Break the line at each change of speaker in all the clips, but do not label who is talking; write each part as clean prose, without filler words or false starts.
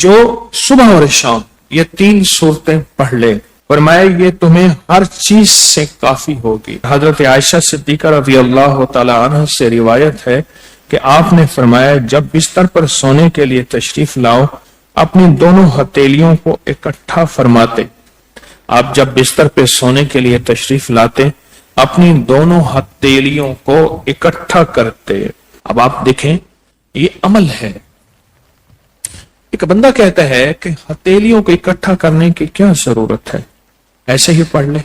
जो सुबह और शाम ये 3 सूरतें पढ़ ले, फरमाया ये तुम्हें हर चीज से काफी होगी। हजरत आयशा सिद्दीका रज़ी अल्लाह तआला अन्हा से रिवायत है कि आपने फरमाया जब बिस्तर पर सोने के लिए तशरीफ लाओ, अपनी दोनों हथेलियों को इकट्ठा फरमाते। आप जब बिस्तर पे सोने के लिए तशरीफ लाते, अपनी दोनों हथेलियों को इकट्ठा करते। अब आप देखें, ये अमल है। एक बंदा कहता है कि हथेलियों को इकट्ठा करने की क्या जरूरत है, ऐसे ही पढ़ ले।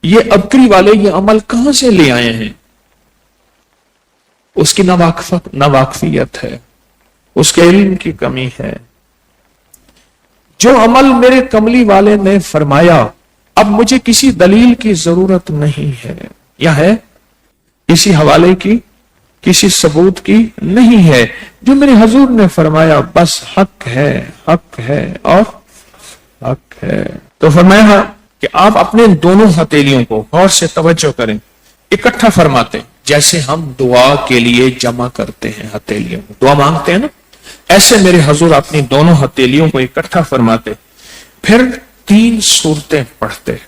ये अबकरी वाले ये अमल कहां से ले आए हैं? उसकी नावाकफियत है, उसके इल्म की कमी है। जो अमल मेरे कमली वाले ने फरमाया, अब मुझे किसी दलील की जरूरत नहीं है, या है किसी हवाले की, किसी सबूत की नहीं है। जो मेरे हजूर ने फरमाया बस हक है और हक है। तो फरमाया कि आप अपने दोनों हथेलियों को गौर से तवज्जो करें, इकट्ठा फरमाते, जैसे हम दुआ के लिए जमा करते हैं हथेलियों को, दुआ मांगते हैं ना, ऐसे मेरे हजूर अपनी दोनों हथेलियों को इकट्ठा फरमाते, फिर 3 सूरतें पढ़ते।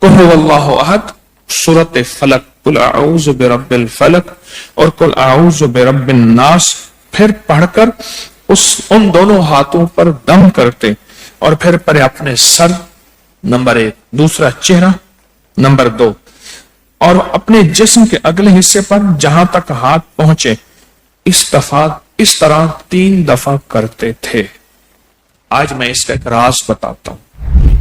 कुल हुवल्लाहु अहद, सूरत फलक, कुल अऊज़ु बिरब्बिल फलक और कुल अऊज़ु बिरब्बिन नास, फिर पढ़कर उन दोनों हाथों पर दम करते और फिर परे अपने सर नंबर 1, दूसरा चेहरा नंबर 2 और अपने जिस्म के अगले हिस्से पर जहां तक हाथ पहुंचे इस तरह 3 दफा करते थे। आज मैं इसका एक राज बताता हूं,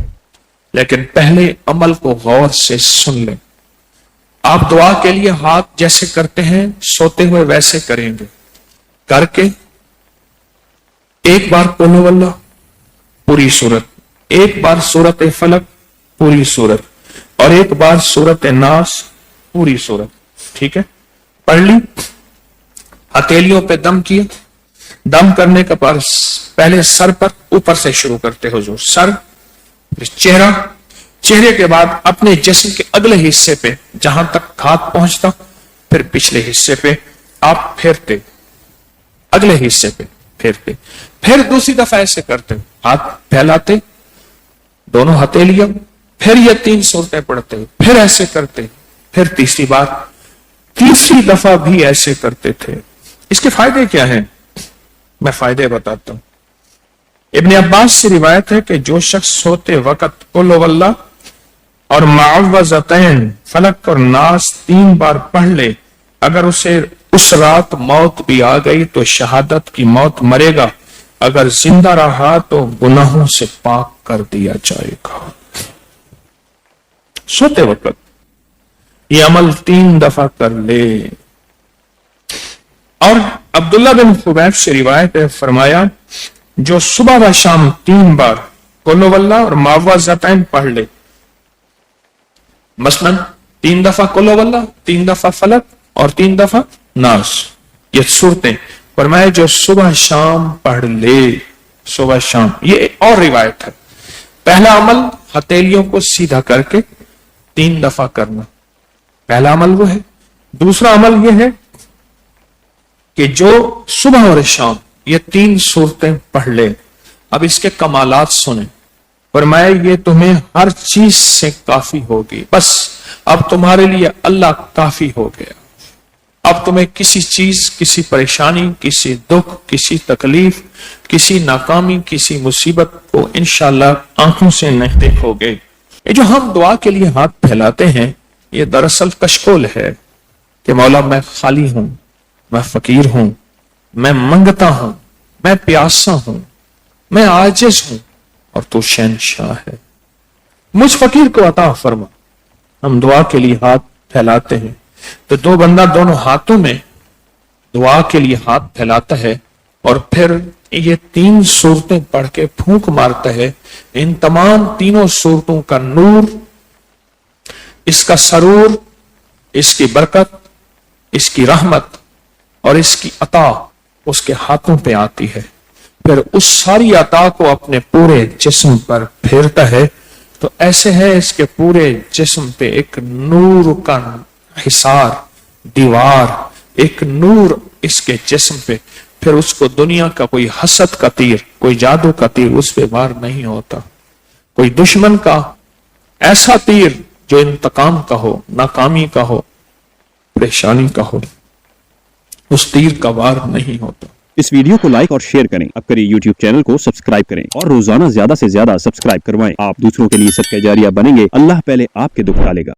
लेकिन पहले अमल को गौर से सुन लें। आप दुआ के लिए हाथ जैसे करते हैं सोते हुए वैसे करेंगे, करके एक बार कुल हुवल्लाह पूरी सूरत, एक बार सूरत फलक पूरी सूरत और एक बार सूरत नास पूरी सूरत। ठीक है, पढ़ ली, हथेलियों पे दम किया। दम करने का पर पहले सर पर, ऊपर से शुरू करते हुजूर, सर, फिर चेहरा, चेहरे के बाद अपने जिस्म के अगले हिस्से पे जहां तक हाथ पहुंचता, फिर पिछले हिस्से पे आप फेरते, अगले हिस्से पे फेरते, फिर दूसरी दफा ऐसे करते, हाथ फैलाते, दोनों हथेलियां, फिर ये 3 सूरतें पढ़ते, फिर ऐसे करते, फिर तीसरी बार, तीसरी दफा भी ऐसे करते थे। इसके फायदे क्या हैं? मैं फायदे बताता हूं। इब्ने अब्बास से रिवायत है कि जो शख्स सोते वक्त कुल हुवल्लाह और मुअव्वज़तैन फलक और नास 3 बार पढ़ ले, अगर उसे उस रात मौत भी आ गई तो शहादत की मौत मरेगा, अगर जिंदा रहा तो गुनाहों से पाक कर दिया जाएगा। सोते वक्त ये अमल 3 दफा कर ले। और अब्दुल्ला बिन खुबैब से रिवायत है, फरमाया जो सुबह व शाम 3 बार कुल हुवल्लाह और मुअव्वज़तैन पढ़ ले, मसलन 3 दफा कुल हुवल्लाह, 3 दफा फलक और 3 दफा नास, ये सूरतें, फरमाया जो सुबह शाम पढ़ ले, सुबह शाम। ये और रिवायत है। पहला अमल हथेलियों को सीधा करके 3 दफा करना, पहला अमल वो है। दूसरा अमल यह है कि जो सुबह और शाम ये 3 सूरतें पढ़ ले। अब इसके कमालात सुने, फरमाया ये तुम्हें हर चीज से काफी होगी, बस अब तुम्हारे लिए अल्लाह काफी हो गया। अब तुम्हें किसी चीज, किसी परेशानी, किसी दुख, किसी तकलीफ, किसी नाकामी, किसी मुसीबत को इंशाअल्लाह आंखों से नहीं देखोगे। ये जो हम दुआ के लिए हाथ फैलाते हैं, ये दरअसल कशकोल है कि मौला मैं खाली हूं, मैं फकीर हूं, मैं मंगता हूं, मैं प्यासा हूं, मैं आजिज हूं और तू शहंशाह है, मुझ फकीर को अता फरमा। हम दुआ के लिए हाथ फैलाते हैं तो दो बंदा दोनों हाथों में दुआ के लिए हाथ फैलाता है और फिर ये 3 सूरतें पढ़ के फूंक मारता है। इन तमाम 3 सूरतों का नूर, इसका सरूर, इसकी बरकत, इसकी रहमत और इसकी अता उसके हाथों पे आती है। फिर उस सारी अता को अपने पूरे जिस्म पर फेरता है तो ऐसे है इसके पूरे जिस्म पे एक नूर का हिसार, दीवार, एक नूर इसके जिस्म पे پھر اس کو دنیا کا کوئی حسد کا تیر، کوئی جادو کا تیر اس پہ وار نہیں ہوتا، کوئی دشمن کا ایسا تیر جو انتقام کا ہو، ناکامی کا ہو، پریشانی کا ہو، اس تیر کا وار نہیں ہوتا۔
اس ویڈیو کو لائک اور شیئر کریں، اب کری یوٹیوب چینل کو سبسکرائب کریں اور روزانہ زیادہ سے زیادہ سبسکرائب کروائیں۔ آپ دوسروں کے لیے صدقہ جاریہ بنیں گے، اللہ پہلے آپ کے دکھ ٹالے گا۔